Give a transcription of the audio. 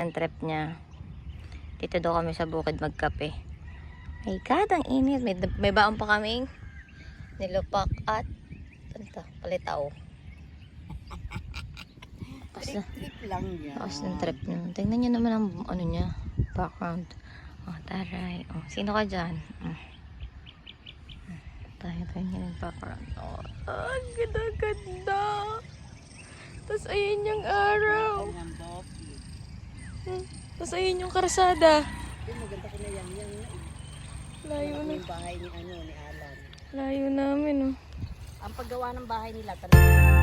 Ang trip niya. Dito daw kami sa bukid magkape. My God, ang init. May baon pa kaming nilupak at palitaw. Trip lang yan. Tapos ng trip niya. Tingnan niyo naman ang ano niya. Background. Oh, taray. Oh, sino ka dyan? Tayo niya yung background. Oh, ang ganda-ganda. Tapos ayun yung araw. Tapos ayun yung karsada. Maganda ko na yan na eh. Layo na. Yung bahay ni Alan. Layo namin, oh. Ang paggawa ng bahay nila talaga.